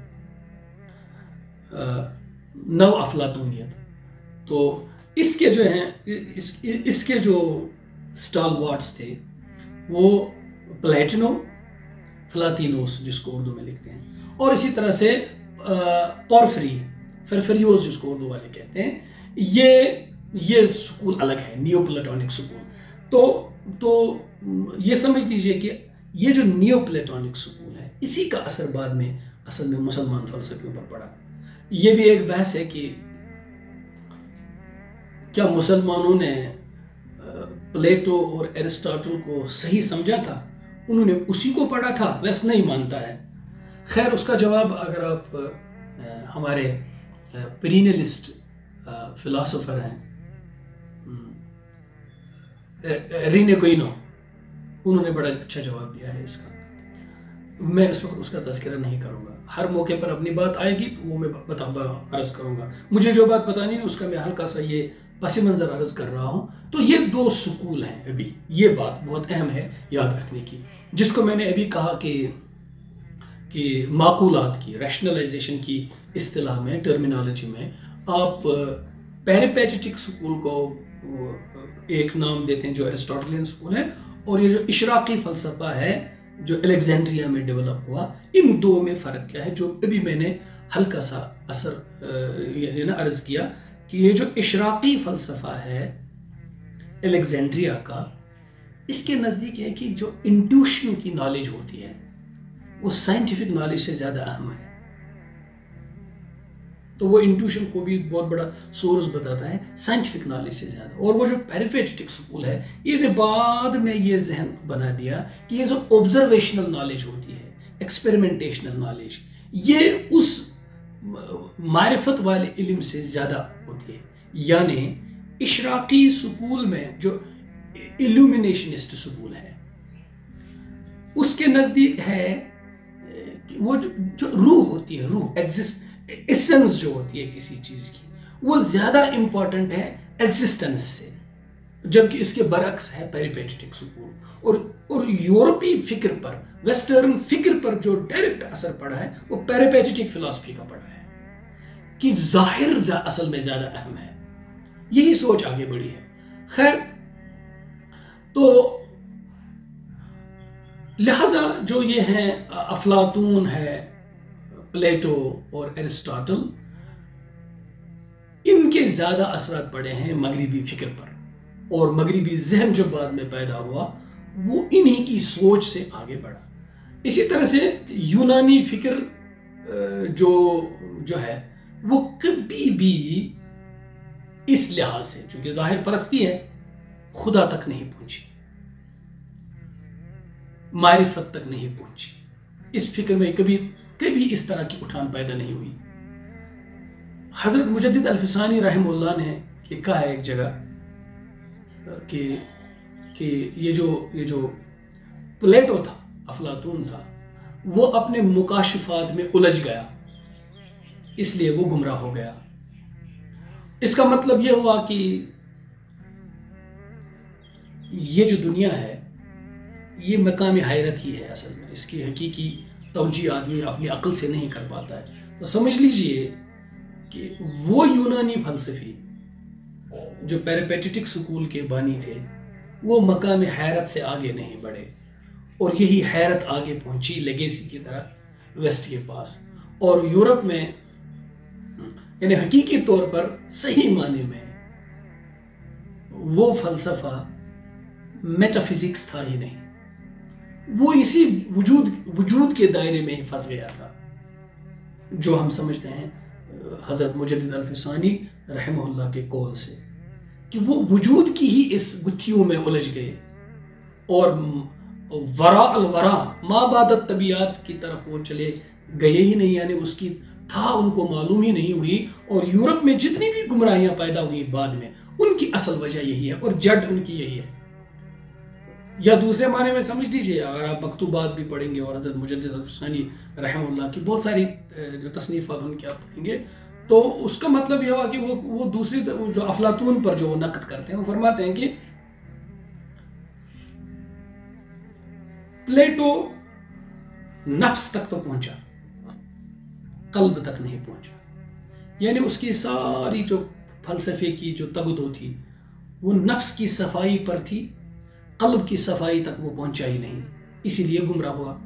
نو افلاطونیت. تو اس کے جو ہیں اس کے جو سٹال وارڈز تھے وہ پلیٹنو، فلاطینوس جس کو اردو میں لکھتے ہیں، اور اسی طرح سے فرفریوس جس کو اردو والے کہتے ہیں. یہ سکول الگ ہے، نیو پلیٹونک سکول. تو یہ سمجھ لیجئے کہ یہ جو نیو پلیٹونک سکول ہے اسی کا اثر بعد میں اصل میں مسلمان فلسفیوں پر پڑا. یہ بھی ایک بحث ہے کہ کیا مسلمانوں نے پلیٹو اور ایرسٹاٹل کو صحیح سمجھا تھا، انہوں نے اسی کو پڑھا تھا؟ ویسٹ نہیں مانتا ہے. خیر، اس کا جواب اگر آپ ہمارے پرینلسٹ فلاسفر ہیں رینے گوئنو، انہوں نے بڑا اچھا جواب دیا ہے اس کا. میں اس وقت اس کا تذکرہ نہیں کروں گا، ہر موقع پر اپنی بات آئے گی تو وہ میں عرض کروں گا. مجھے جو بات بتانی ہے اس کا میں ہلکا سا یہ پس منظر عرض کر رہا ہوں. تو یہ دو سکول ہیں. ابھی یہ بات بہت اہم ہے یاد رکھنے کی، جس کو میں نے ابھی کہا کہ معقولات کی، ریشنلائزیشن کی اصطلاح میں، ٹرمینالوجی میں آپ پیریپیٹیٹک سکول کو ایک نام دیتے ہیں جو ایرسٹاٹلین سکول ہے، اور یہ جو اشراقی فلسفہ ہے جو الیگزینڈریا میں ڈیولپ ہوا، ان دو میں فرق کیا ہے، جو ابھی میں نے ہلکا سا عرض کیا کہ یہ جو اشراقی فلسفہ ہے الیگزینڈریا کا، اس کے نزدیک ہے کہ جو انٹیوشن کی نالج ہوتی ہے وہ سائنٹیفک نالج سے زیادہ اہم ہے. تو وہ انٹیوشن کو بھی بہت بڑا سورس بتاتا ہے سائنٹیفک نالج سے زیادہ. اور وہ جو پیریپیٹیٹک سکول ہے، یہ نے بعد میں یہ ذہن بنا دیا کہ یہ جو آبزرویشنل نالج ہوتی ہے، ایکسپیریمنٹیشنل نالج، یہ اس معرفت والے علم سے زیادہ ہوتی ہے. یعنی اشراقی سکول میں جو ایلومینیشنسٹ سکول ہے، اس کے نزدیک ہے کہ وہ جو روح ہوتی ہے، روح ایسنس جو ہوتی ہے کسی چیز کی، وہ زیادہ امپورٹنٹ ہے ایگزسٹنس سے. جبکہ اس کے برعکس ہے پیریپیٹیٹک سکول. اور یورپی فکر پر، ویسٹرن فکر پر جو ڈائریکٹ اثر پڑا ہے وہ پیریپیٹیٹک فلسفی کا پڑا ہے کہ ظاہر اصل میں زیادہ اہم ہے. یہی سوچ آگے بڑھی ہے. خیر، تو لہذا جو یہ ہیں افلاطون ہے، پلیٹو اور ایرسٹاٹل، ان کے زیادہ اثرات پڑے ہیں مغربی فکر پر، اور مغربی ذہن جو بعد میں پیدا ہوا وہ انہی کی سوچ سے آگے بڑھا. اسی طرح سے یونانی فکر جو ہے وہ کبھی بھی اس لحاظ سے، چونکہ ظاہر پرستی ہے، خدا تک نہیں پہنچی، معرفت تک نہیں پہنچی. اس فکر میں کبھی اس طرح کی اٹھان پیدا نہیں ہوئی. حضرت مجدد الفسانی رحمہ اللہ نے لکھا ہے ایک جگہ کہ یہ جو پلیٹو تھا، افلاطون تھا، وہ اپنے مکاشفات میں الجھ گیا، اس لیے وہ گمراہ ہو گیا. اس کا مطلب یہ ہوا کہ یہ جو دنیا ہے یہ مقام حیرت ہی ہے. اصل میں اس کی حقیقی توجیہ آدمی اپنی عقل سے نہیں کر پاتا ہے. تو سمجھ لیجئے کہ وہ یونانی فلسفی جو پیریپیٹیٹک سکول کے بانی تھے وہ مقام حیرت سے آگے نہیں بڑھے، اور یہی حیرت آگے پہنچی لیگیسی کی طرح ویسٹ کے پاس. اور یورپ میں یعنی حقیقی طور پر صحیح معنی میں وہ فلسفہ میٹافزکس تھا ہی نہیں، وہ اسی وجود کے دائرے میں ہی پھنس گیا تھا جو ہم سمجھتے ہیں حضرت مجدد الفسانی رحمہ اللہ کے قول سے، کہ وہ وجود کی ہی اس گتھیوں میں الجھ گئے، اور وراء الورا ما بعد الطبیعات کی طرف وہ چلے گئے ہی نہیں، یعنی اس کی تھا ان کو معلوم ہی نہیں ہوئی. اور یورپ میں جتنی بھی گمراہیاں پیدا ہوئی بعد میں، ان کی اصل وجہ یہی ہے اور جڑ ان کی یہی ہے. یا دوسرے معنی میں سمجھ لیجئے، اگر آپ مکتوبات بھی پڑھیں گے اور حضرت مجدد الفسانی رحمہ اللہ کی بہت ساری جو تصنیفات ان کی آپ پڑھیں گے، تو اس کا مطلب یہ ہوا کہ وہ دوسری جو افلاطون پر جو نقد کرتے ہیں، وہ فرماتے ہیں کہ پلیٹو نفس تک تو پہنچا، قلب تک نہیں پہنچا. یعنی اس کی ساری جو فلسفے کی جو تگدو تھی وہ نفس کی صفائی پر تھی، قلب کی صفائی تک وہ پہنچا ہی نہیں، اسی لیے گمراہ ہوا.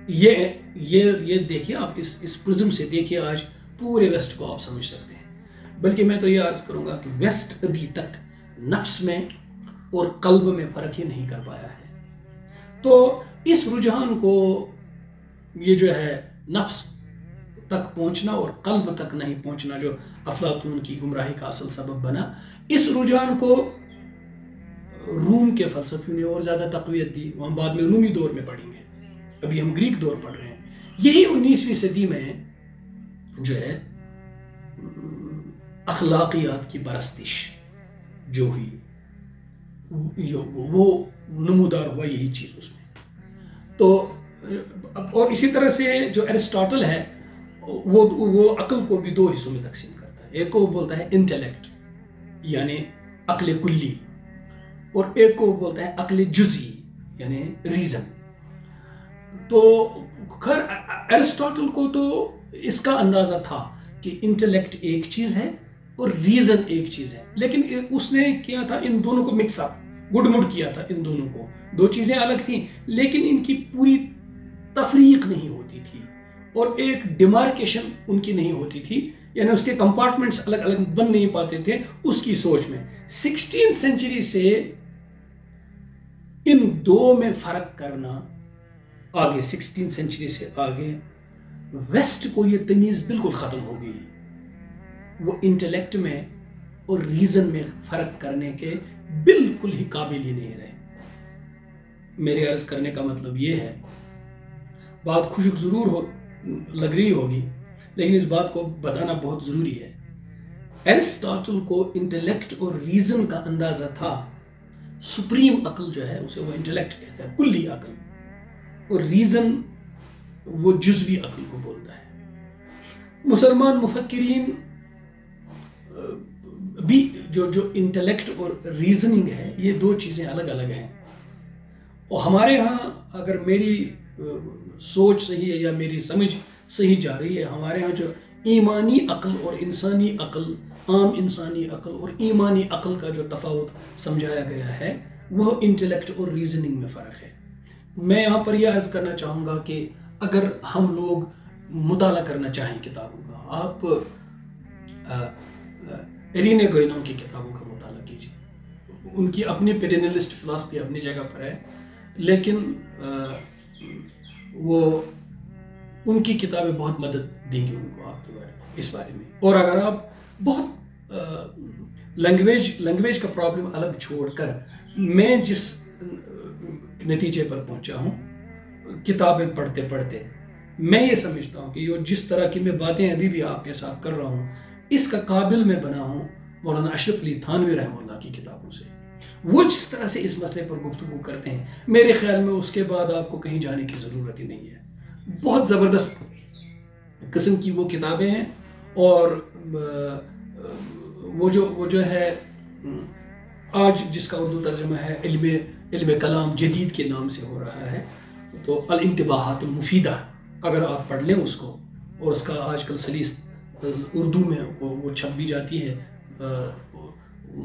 یہ دیکھیے آپ اس پرزم سے دیکھیے آج پورے ویسٹ کو آپ سمجھ سکتے ہیں. بلکہ میں تو یہ عرض کروں گا کہ ویسٹ ابھی تک نفس میں اور قلب میں فرق ہی نہیں کر پایا ہے. تو اس رجحان کو، یہ جو ہے نفس تک پہنچنا اور قلب تک نہیں پہنچنا جو افلاطون کی گمراہی کا اصل سبب بنا، اس رجحان کو روم کے فلسفیوں نے اور زیادہ تقویت دی. ہم بعد میں رومی دور میں پڑھیں گے، ابھی ہم گریک دور پڑھ رہے ہیں. یہی 19ویں صدی میں جو ہے اخلاقیات کی پرستش جو ہوئی، وہ نمودار ہوا یہی چیز اس میں. تو اور اسی طرح سے جو ایرسٹاٹل ہے وہ عقل کو بھی دو حصوں میں تقسیم کرتا ہے. ایک کو بولتا ہے انٹیلیکٹ یعنی عقل کلی، اور ایک کو بولتا ہے عقل جزئی یعنی ریزن. تو خیر ایرسٹاٹل کو تو اس کا اندازہ تھا کہ انٹیلیکٹ ایک چیز ہے اور ریزن ایک چیز ہے، لیکن اس نے کیا تھا ان دونوں کو مکس اپ، گڈ مڈ کیا تھا. ان دونوں کو دو چیزیں الگ تھیں لیکن ان کی پوری تفریق نہیں ہوتی تھی اور ایک ڈیمارکیشن ان کی نہیں ہوتی تھی، یعنی اس کے کمپارٹمنٹس الگ الگ بن نہیں پاتے تھے اس کی سوچ میں. 16 سینچری سے ان دو میں فرق کرنا آگے، 16 سینچری سے آگے ویسٹ کو یہ تمیز بالکل ختم ہو گئی. وہ انٹلیکٹ میں اور ریزن میں فرق کرنے کے بالکل ہی قابل ہی نہیں رہے. میرے عرض کرنے کا مطلب یہ ہے، بات خوشک ضرور لگ رہی ہوگی لیکن اس بات کو بتانا بہت ضروری ہے. ایرسٹاٹل کو انٹلیکٹ اور ریزن کا اندازہ تھا. سپریم عقل جو ہے اسے وہ انٹلیکٹ کہتا ہے، کلی عقل، اور ریزن وہ جزوی عقل کو بولتا ہے. مسلمان مفکرین بھی جو انٹلیکٹ اور ریزننگ ہے، یہ دو چیزیں الگ الگ ہیں. اور ہمارے ہاں اگر میری سوچ صحیح ہے یا میری سمجھ صحیح جا رہی ہے، ہمارے ہاں جو ایمانی عقل اور انسانی عقل، عام انسانی عقل اور ایمانی عقل کا جو تفاوت سمجھایا گیا ہے، وہ انٹلیکٹ اور ریزننگ میں فرق ہے. میں یہاں پر یہ عرض کرنا چاہوں گا کہ اگر ہم لوگ مطالعہ کرنا چاہیں کتابوں کا، آپ ایرینے گوئنو کی کتابوں کا مطالعہ کیجیے. ان کی اپنی پیرینلسٹ فلاسفی اپنی جگہ پر ہے، لیکن وہ ان کی کتابیں بہت مدد دیں گی ان کو آپ کے اس بارے میں. اور اگر آپ بہت لینگویج کا پرابلم الگ چھوڑ کر، میں جس نتیجے پر پہنچا ہوں کتابیں پڑھتے پڑھتے، میں یہ سمجھتا ہوں کہ یہ جس طرح کی میں باتیں ابھی بھی آپ کے ساتھ کر رہا ہوں، اس کا قابل میں بنا ہوں مولانا اشرف علی تھانوی رحمہ اللہ کی کتابوں سے. وہ جس طرح سے اس مسئلے پر گفتگو کرتے ہیں، میرے خیال میں اس کے بعد آپ کو کہیں جانے کی ضرورت ہی نہیں ہے. بہت زبردست قسم کی وہ کتابیں ہیں. اور وہ جو ہے آج جس کا اردو ترجمہ ہے علم کلام جدید کے نام سے ہو رہا ہے، تو الانتباہات المفیدہ، اگر آپ پڑھ لیں اس کو، اور اس کا آج کل سلیس اردو میں وہ چھپ بھی جاتی ہے،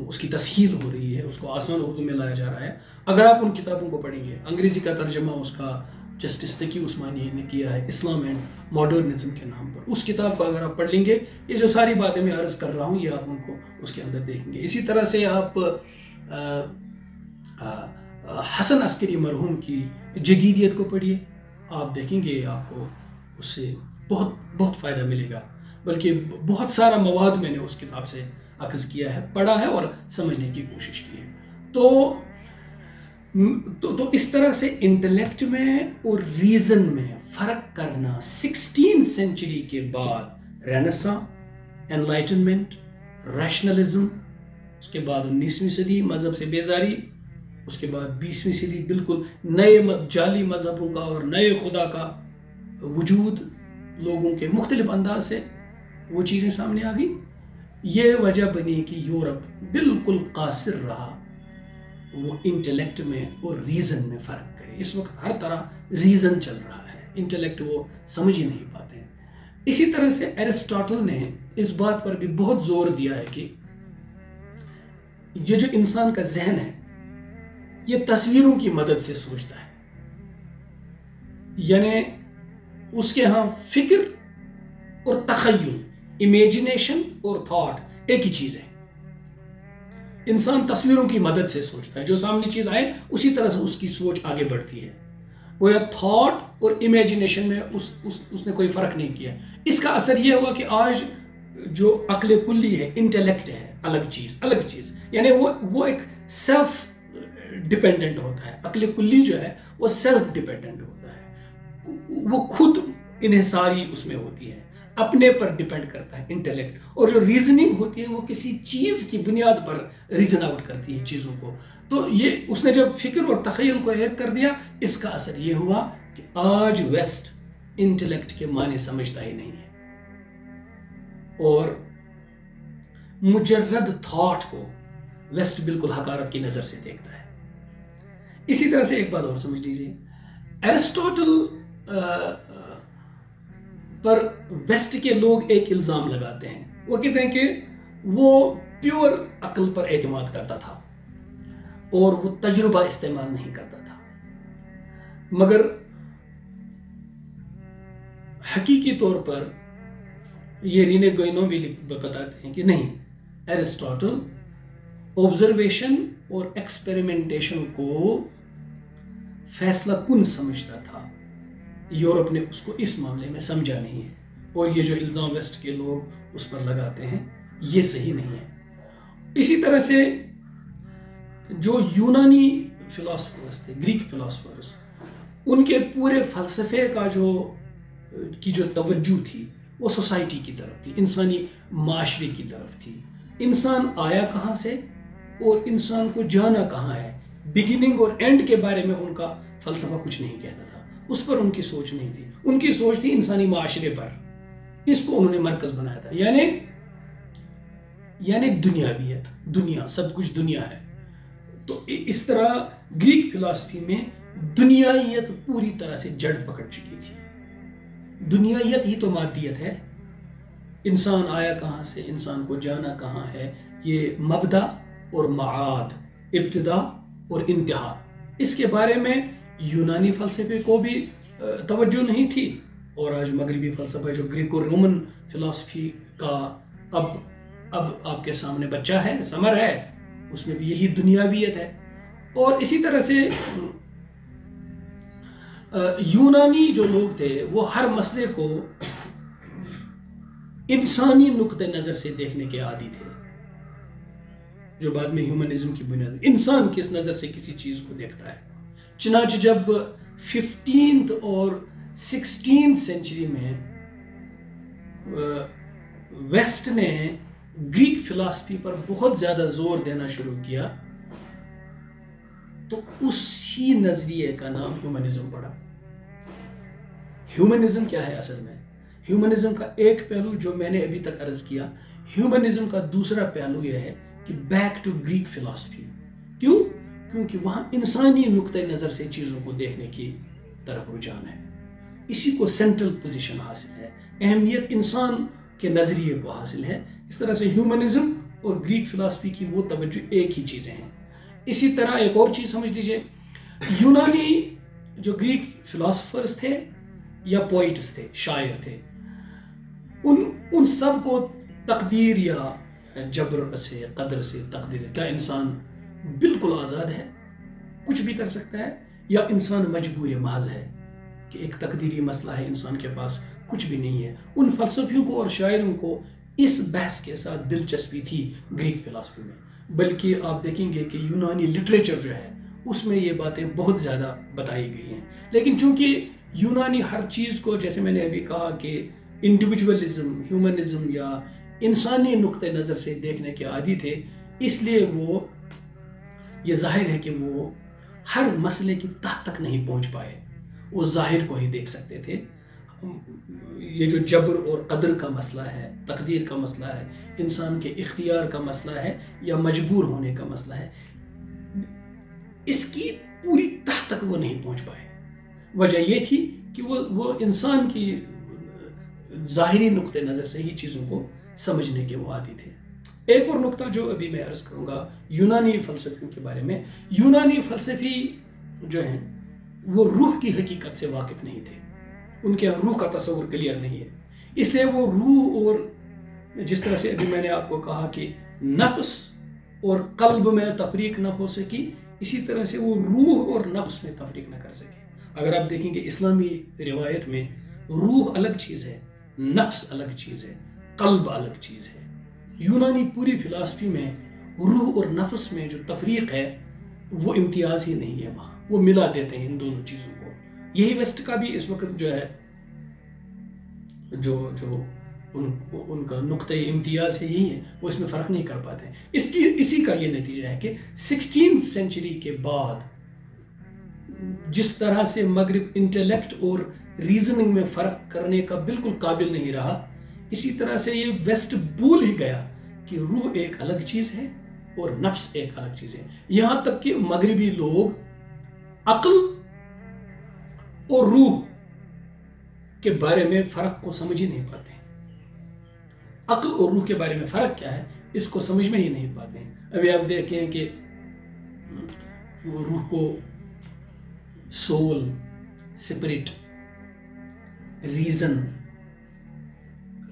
اس کی تسہیل ہو رہی ہے، اس کو آسان اردو میں لایا جا رہا ہے. اگر آپ ان کتابوں کو پڑھیں گے، انگریزی کا ترجمہ اس کا جسٹس تقی عثمانی نے کیا ہے اسلام اینڈ ماڈرنزم کے نام پر. اس کتاب کو اگر آپ پڑھ لیں گے، یہ جو ساری باتیں میں عرض کر رہا ہوں یہ آپ ان کو اس کے اندر دیکھیں گے. اسی طرح سے آپ حسن عسکری مرحوم کی جدیدیت کو پڑھیے، آپ دیکھیں گے آپ کو اس سے بہت بہت فائدہ ملے گا. بلکہ بہت سارا مواد میں نے اس کتاب سے اخذ کیا ہے، پڑھا ہے اور سمجھنے کی کوشش کی ہے. تو اس طرح سے انٹلیکٹ میں اور ریزن میں فرق کرنا 16 سینچری کے بعد رینیساں، انلائٹنمنٹ، ریشنلزم، اس کے بعد 19ویں صدی مذہب سے بیزاری، اس کے بعد 20ویں صدی بالکل نئے جعلی مذہبوں کا اور نئے خدا کا وجود، لوگوں کے مختلف انداز سے وہ چیزیں سامنے آ گئی. یہ وجہ بنی کہ یورپ بالکل قاصر رہا وہ انٹلیکٹ میں اور ریزن میں فرق کرے. اس وقت ہر طرح ریزن چل رہا ہے، انٹلیکٹ وہ سمجھ ہی نہیں پاتے ہیں. اسی طرح سے ایرسٹاٹل نے اس بات پر بھی بہت زور دیا ہے کہ یہ جو انسان کا ذہن ہے یہ تصویروں کی مدد سے سوچتا ہے. یعنی اس کے ہاں فکر اور تخیل، امیجنیشن اور تھاٹ ایک ہی چیز ہے. انسان تصویروں کی مدد سے سوچتا ہے، جو سامنے چیز آئے اسی طرح سے اس کی سوچ آگے بڑھتی ہے. وہ یا تھاٹ اور امیجنیشن میں اس نے کوئی فرق نہیں کیا. اس کا اثر یہ ہوا کہ آج جو عقل کلی ہے، انٹلیکٹ ہے، الگ چیز، یعنی وہ ایک سیلف ڈیپینڈنٹ ہوتا ہے. عقل کلی جو ہے وہ سیلف ڈیپینڈنٹ ہوتا ہے، وہ خود انحصاری اس میں ہوتی ہے، اپنے پر ڈیپینڈ کرتا ہے انٹلیکٹ. اور جو ریزننگ ہوتی ہے وہ کسی چیز کی بنیاد پر ریزن آؤٹ کرتی ہے چیزوں کو. تو یہ اس نے جب فکر اور تخیل کو ایک کر دیا، اس کا اثر یہ ہوا کہ آج ویسٹ انٹلیکٹ کے معنی سمجھتا ہی نہیں ہے اور مجرد تھاٹ کو ویسٹ بالکل حقارت کی نظر سے دیکھتا ہے. اسی طرح سے ایک بات اور سمجھ لیجیے، ایرسٹاٹل پر ویسٹ کے لوگ ایک الزام لگاتے ہیں. وہ کہتے ہیں کہ وہ پیور عقل پر اعتماد کرتا تھا اور وہ تجربہ استعمال نہیں کرتا تھا. مگر حقیقی طور پر یہ رینے گوئنو بھی بتاتے ہیں کہ نہیں، ایرسٹاٹل آبزرویشن اور ایکسپیریمنٹیشن کو فیصلہ کن سمجھتا تھا. یورپ نے اس کو اس معاملے میں سمجھا نہیں ہے، اور یہ جو الزام ویسٹ کے لوگ اس پر لگاتے ہیں یہ صحیح نہیں ہے. اسی طرح سے جو یونانی فلاسفرز تھے، گریک فلاسفرز، ان کے پورے فلسفے کا جو توجہ تھی وہ سوسائٹی کی طرف تھی، انسانی معاشرے کی طرف تھی. انسان آیا کہاں سے اور انسان کو جانا کہاں ہے، بگننگ اور اینڈ کے بارے میں ان کا فلسفہ کچھ نہیں کہتا تھا. اس پر ان کی سوچ نہیں تھی. ان کی سوچ تھی انسانی معاشرے پر. اس کو انہوں نے مرکز بنایا تھا. یعنی یعنی دنیاویت، دنیا، سب کچھ دنیا ہے. تو اس طرح گریک فلاسفی میں دنیائیت پوری طرح سے جڑ پکڑ چکی تھی. دنیائیت ہی تو مادیت ہے. انسان آیا کہاں سے، انسان کو جانا کہاں ہے، یہ مبدا اور معاد، ابتدا اور انتہا، اس کے بارے میں یونانی فلسفے کو بھی توجہ نہیں تھی. اور آج مغربی فلسفہ جو گریکو رومن فلسفی کا اب آپ کے سامنے بچہ ہے، ثمر ہے، اس میں بھی یہی دنیاویت ہے. اور اسی طرح سے یونانی جو لوگ تھے وہ ہر مسئلے کو انسانی نقطہ نظر سے دیکھنے کے عادی تھے، جو بعد میں ہیومنزم کی بنیاد. انسان کس نظر سے کسی چیز کو دیکھتا ہے. چنانچہ جب 15th اور 16th سینچری میں ویسٹ نے گریک فلسفی پر بہت زیادہ زور دینا شروع کیا تو اسی نظریے کا نام ہیومنزم پڑا. ہیومنزم کیا ہے اصل میں؟ ہیومنزم کا ایک پہلو جو میں نے ابھی تک عرض کیا، ہیومنزم کا دوسرا پہلو یہ ہے کہ بیک ٹو گریک فلسفی. کیوں؟ کیونکہ وہاں انسانی نقطہ نظر سے چیزوں کو دیکھنے کی طرف رجحان ہے. اسی کو سینٹرل پوزیشن حاصل ہے، اہمیت انسان کے نظریے کو حاصل ہے. اس طرح سے ہیومنزم اور گریک فلسفی کی وہ توجہ ایک ہی چیزیں ہیں. اسی طرح ایک اور چیز سمجھ لیجئے، یونانی جو گریک فلاسفرز تھے یا پوئٹس تھے، شاعر تھے، ان سب کو تقدیر یا جبر سے، قدر سے، تقدیر، کیا انسان بالکل آزاد ہے، کچھ بھی کر سکتا ہے، یا انسان مجبور محض ہے کہ ایک تقدیری مسئلہ ہے، انسان کے پاس کچھ بھی نہیں ہے. ان فلسفیوں کو اور شاعروں کو اس بحث کے ساتھ دلچسپی تھی گریک فلسفی میں. بلکہ آپ دیکھیں گے کہ یونانی لٹریچر جو ہے اس میں یہ باتیں بہت زیادہ بتائی گئی ہیں. لیکن چونکہ یونانی ہر چیز کو، جیسے میں نے ابھی کہا کہ انڈیویجولزم، ہیومنزم یا انسانی نقطہ نظر سے دیکھنے کے عادی تھے، اس لیے وہ یہ ظاہر ہے کہ وہ ہر مسئلے کی تہ تک نہیں پہنچ پائے. وہ ظاہر کو ہی دیکھ سکتے تھے. یہ جو جبر اور قدر کا مسئلہ ہے، تقدیر کا مسئلہ ہے، انسان کے اختیار کا مسئلہ ہے یا مجبور ہونے کا مسئلہ ہے، اس کی پوری تہ تک وہ نہیں پہنچ پائے. وجہ یہ تھی کہ وہ انسان کی ظاہری نقطہ نظر سے ہی چیزوں کو سمجھنے کے وہ عادی تھے. ایک اور نقطہ جو ابھی میں عرض کروں گا یونانی فلسفیوں کے بارے میں، یونانی فلسفی جو ہیں وہ روح کی حقیقت سے واقف نہیں تھے. ان کے روح کا تصور کلیئر نہیں ہے. اس لیے وہ روح، اور جس طرح سے ابھی میں نے آپ کو کہا کہ نفس اور قلب میں تفریق نہ ہو سکی، اسی طرح سے وہ روح اور نفس میں تفریق نہ کر سکے. اگر آپ دیکھیں گے اسلامی روایت میں روح الگ چیز ہے، نفس الگ چیز ہے، قلب الگ چیز ہے. یونانی پوری فلسفی میں روح اور نفس میں جو تفریق ہے وہ امتیاز ہی نہیں ہے. وہاں وہ ملا دیتے ہیں ان دونوں چیزوں کو. یہی ویسٹ کا بھی اس وقت جو ہے جو ان کا نقطۂ امتیاز ہے، یہی ہے، وہ اس میں فرق نہیں کر پاتے ہیں. اسی کا یہ نتیجہ ہے کہ 16th سینچری کے بعد جس طرح سے مغرب انٹلیکٹ اور ریزننگ میں فرق کرنے کا بالکل قابل نہیں رہا، اسی طرح سے یہ ویسٹ بھول ہی گیا کہ روح ایک الگ چیز ہے اور نفس ایک الگ چیز ہے. یہاں تک کہ مغربی لوگ عقل اور روح کے بارے میں فرق کو سمجھ ہی نہیں پاتے ہیں. عقل اور روح کے بارے میں فرق کیا ہے اس کو سمجھ میں ہی نہیں پاتے ہیں. ابھی آپ دیکھیں کہ وہ روح کو سول، سپرٹ، ریزن،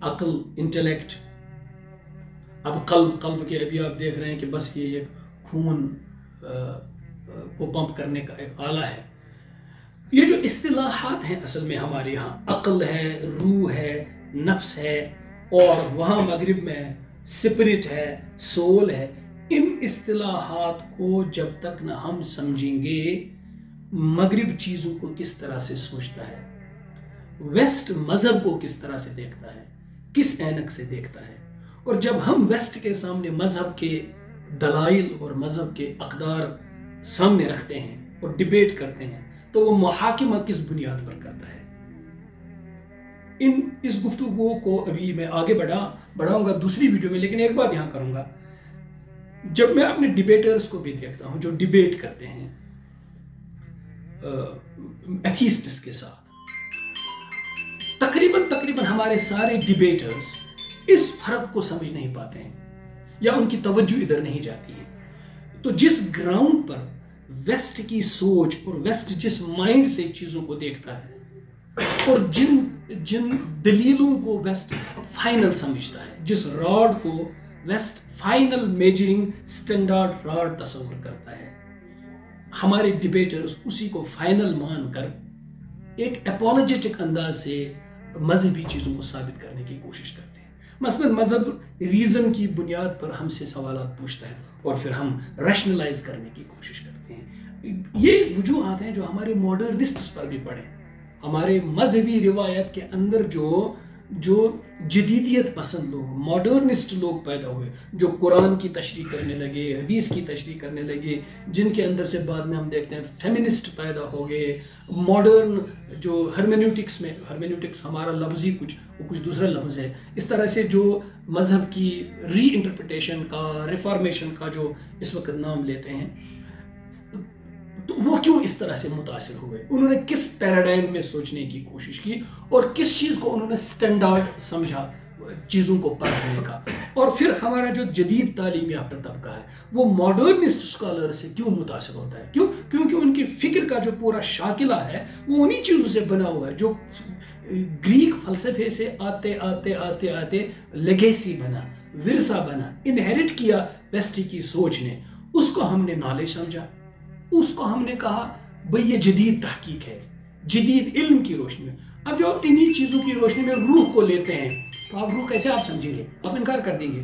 عقل، انٹلیکٹ، اب قلب کے ابھی آپ دیکھ رہے ہیں کہ بس یہ ایک خون کو پمپ کرنے کا ایک آلہ ہے. یہ جو اصطلاحات ہیں اصل میں ہمارے یہاں عقل ہے، روح ہے، نفس ہے، اور وہاں مغرب میں سپرٹ ہے، سول ہے، ان اصطلاحات کو جب تک نہ ہم سمجھیں گے مغرب چیزوں کو کس طرح سے سوچتا ہے، ویسٹ مذہب کو کس طرح سے دیکھتا ہے، کس اینک سے دیکھتا ہے، اور جب ہم ویسٹ کے سامنے مذہب کے دلائل اور مذہب کے اقدار سامنے رکھتے ہیں اور ڈیبیٹ کرتے ہیں تو وہ محاکمہ کس بنیاد پر کرتا ہے. اس گفتگو کو ابھی میں آگے بڑھاؤں گا دوسری ویڈیو میں، لیکن ایک بات یہاں کروں گا، جب میں اپنے ڈیبیٹرز کو بھی دیکھتا ہوں جو ڈیبیٹ کرتے ہیں ایتھیسٹس کے ساتھ، تقریباً ہمارے سارے ڈیبیٹرز اس فرق کو سمجھ نہیں پاتے ہیں یا ان کی توجہ ادھر نہیں جاتی ہے۔ تو جس گراؤنڈ پر ویسٹ کی سوچ اور ویسٹ جس مائنڈ سے چیزوں کو دیکھتا ہے اور جن دلیلوں کو ویسٹ فائنل سمجھتا ہے، جس راڈ کو west final measuring standard rod تصور کرتا ہے، ہمارے ڈیبیٹرز اسی کو فائنل مان کر ایک اپولوجیٹک انداز سے مذہبی چیزوں کو ثابت کرنے کی کوشش کرتے ہیں۔ مثلا مذہب ریزن کی بنیاد پر ہم سے سوالات پوچھتا ہے اور پھر ہم ریشنلائز کرنے کی کوشش کرتے ہیں۔ یہ وجوہات ہیں جو ہمارے ماڈرنسٹس پر بھی پڑے، ہمارے مذہبی روایت کے اندر جو جدیدیت پسند لوگ، ماڈرنسٹ لوگ پیدا ہوئے، جو قرآن کی تشریح کرنے لگے، حدیث کی تشریح کرنے لگے، جن کے اندر سے بعد میں ہم دیکھتے ہیں فیمنسٹ پیدا ہو گئے، ماڈرن جو ہرمینیوٹکس ہمارا لفظی کچھ دوسرا لفظ ہے، اس طرح سے جو مذہب کی ری انٹرپریٹیشن کا، ریفارمیشن کا جو اس وقت نام لیتے ہیں، تو وہ کیوں اس طرح سے متاثر ہوئے؟ انہوں نے کس پیراڈائم میں سوچنے کی کوشش کی اور کس چیز کو انہوں نے سٹینڈرڈ سمجھا چیزوں کو پڑھنے کا؟ اور پھر ہمارا جو جدید تعلیم یافتہ طبقہ ہے وہ ماڈرنسٹ اسکالر سے کیوں متاثر ہوتا ہے؟ کیونکہ ان کی فکر کا جو پورا شاکلہ ہے وہ انہی چیزوں سے بنا ہوا ہے جو گریک فلسفے سے آتے لیگیسی بنا، ورثہ بنا، انہیرٹ کیا ویسٹ کی سوچ نے، اس کو ہم نے نالج سمجھا، اس کو ہم نے کہا بھئی یہ جدید تحقیق ہے، جدید علم کی روشنی میں۔ اب جو آپ انہی چیزوں کی روشنی میں روح کو لیتے ہیں تو آپ روح کیسے آپ سمجھیں گے؟ آپ انکار کر دیں گے۔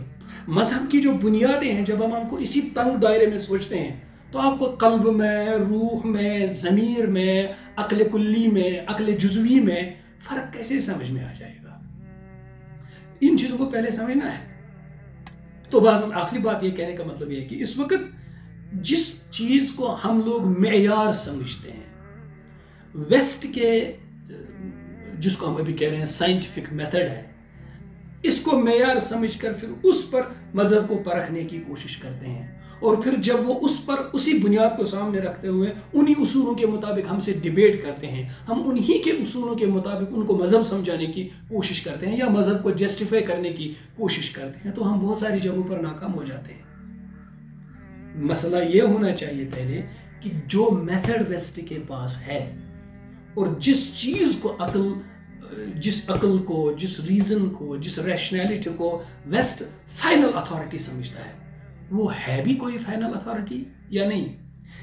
مذہب کی جو بنیادیں ہیں جب ہم کو اسی تنگ دائرے میں سوچتے ہیں تو آپ کو قلب میں، روح میں، ضمیر میں، عقل کلی میں، عقل جزوی میں فرق کیسے سمجھ میں آ جائے گا؟ ان چیزوں کو پہلے سمجھنا ہے۔ تو آخری بات یہ کہنے کا مطلب یہ ہے کہ اس وقت جس چیز کو ہم لوگ معیار سمجھتے ہیں، ویسٹ کے جس کو ہم ابھی کہہ رہے ہیں سائنٹیفک میتھڈ ہے، اس کو معیار سمجھ کر پھر اس پر مذہب کو پرکھنے کی کوشش کرتے ہیں، اور پھر جب وہ اس پر اسی بنیاد کو سامنے رکھتے ہوئے انہی اصولوں کے مطابق ہم سے ڈیبیٹ کرتے ہیں، ہم انہی کے اصولوں کے مطابق ان کو مذہب سمجھانے کی کوشش کرتے ہیں یا مذہب کو جسٹیفائی کرنے کی کوشش کرتے ہیں، تو ہم بہت ساری جگہوں پر ناکام ہو جاتے ہیں۔ مسئلہ یہ ہونا چاہیے پہلے کہ جو میتھڈ ویسٹ کے پاس ہے اور جس چیز کو جس عقل کو، جس ریزن کو، جس ریشنیلٹی کو ویسٹ فائنل اتھارٹی سمجھتا ہے، وہ ہے بھی کوئی فائنل اتھارٹی یا نہیں؟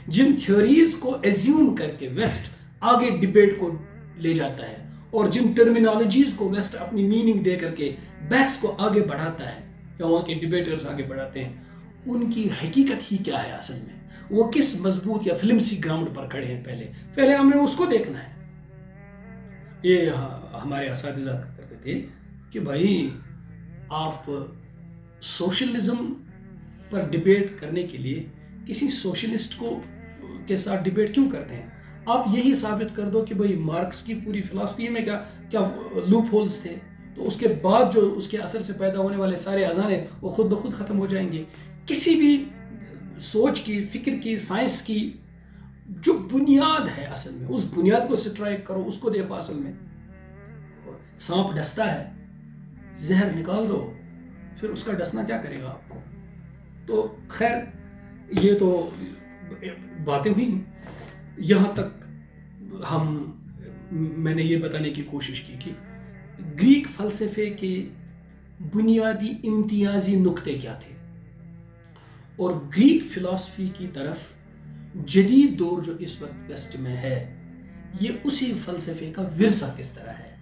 جن تھیوریز کو ایزیوم کر کے ویسٹ آگے ڈیبیٹ کو لے جاتا ہے اور جن ٹرمینالوجیز کو ویسٹ اپنی میننگ دے کر کے بحث کو آگے بڑھاتا ہے یا وہاں کے ڈیبیٹرز آگے بڑھاتے ہیں، ان کی حقیقت ہی کیا ہے اصل میں؟ وہ کس مضبوط یا فلمسی گراؤنڈ پر کھڑے ہیں؟ پہلے ہم نے اس کو دیکھنا ہے۔ یہ ہمارے اساتذہ کرتے تھے کہ بھائی آپ سوشلزم پر ڈیبیٹ کرنے کے لیے کسی سوشلسٹ کے ساتھ ڈیبیٹ کیوں کرتے ہیں؟ آپ یہی ثابت کر دو کہ بھائی مارکس کی پوری فلسفی میں کیا لوپ ہولز تھے، تو اس کے بعد جو اس کے اثر سے پیدا ہونے والے سارے اذان ہیں وہ خود بخود ختم ہو جائیں گے۔ کسی بھی سوچ کی، فکر کی، سائنس کی جو بنیاد ہے اصل میں، اس بنیاد کو سٹرائک کرو، اس کو دیکھو۔ اصل میں سانپ ڈستا ہے، زہر نکال دو، پھر اس کا ڈسنا کیا کرے گا آپ کو؟ تو خیر یہ تو باتیں ہوئی، یہاں تک میں نے یہ بتانے کی کوشش کی کہ گریک فلسفے کے بنیادی امتیازی نقطے کیا تھے اور گریک فلسفی کی طرف جدید دور جو اس وقت ویسٹ میں ہے یہ اسی فلسفے کا ورثہ کس طرح ہے،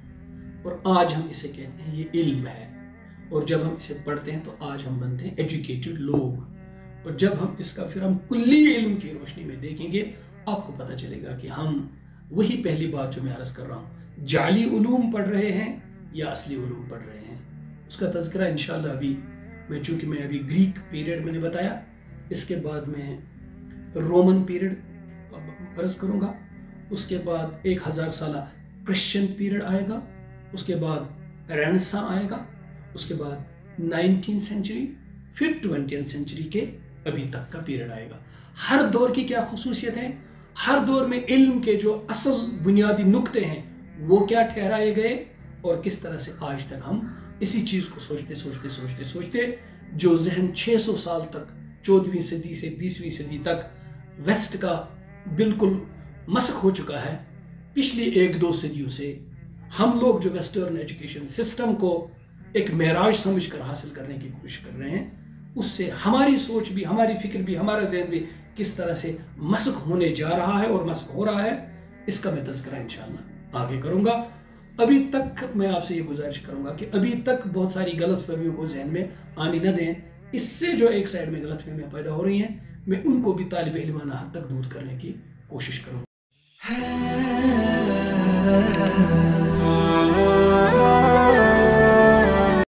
اور آج ہم اسے کہتے ہیں یہ علم ہے، اور جب ہم اسے پڑھتے ہیں تو آج ہم بنتے ہیں ایجوکیٹڈ لوگ، اور جب ہم اس کا پھر ہم کلی علم کی روشنی میں دیکھیں گے آپ کو پتہ چلے گا کہ ہم وہی پہلی بات جو میں عرض کر رہا ہوں، جعلی علوم پڑھ رہے ہیں یا اصلی علوم پڑھ رہے ہیں۔ اس کا تذکرہ انشاءاللہ چونکہ میں ابھی گریک پیریڈ میں نے بتایا، اس کے بعد میں رومن پیریڈ عرض کروں گا، اس کے بعد 1000 سالہ کرسچن پیریڈ آئے گا، اس کے بعد رینیساں آئے گا، اس کے بعد 19 سینچری، پھر 20 سینچری کے ابھی تک کا پیریڈ آئے گا۔ ہر دور کی کیا خصوصیت ہے، ہر دور میں علم کے جو اصل بنیادی نقطے ہیں وہ کیا ٹھہرائے گئے، اور کس طرح سے آج تک ہم اسی چیز کو سوچتے جو ذہن 600 سال تک 14ویں صدی سے 20ویں صدی تک ویسٹ کا بالکل مسخ ہو چکا ہے، پچھلی 1-2 صدیوں سے ہم لوگ جو ویسٹرن ایجوکیشن سسٹم کو ایک معراج سمجھ کر حاصل کرنے کی کوشش کر رہے ہیں، اس سے ہماری سوچ بھی، ہماری فکر بھی، ہمارا ذہن بھی کس طرح سے مسخ ہونے جا رہا ہے اور مسخ ہو رہا ہے، اس کا میں تذکرہ انشاءاللہ آگے کروں گا۔ ابھی تک میں آپ سے یہ گزارش کروں گا کہ ابھی تک بہت ساری غلط فہمیوں کو ذہن میں آنے نہ دیں۔ اس سے جو ایک سائڈ میں غلط فہمیاں پیدا ہو رہی ہیں، میں ان کو بھی طالب علمانہ حد تک دور کرنے کی کوشش کروں گا۔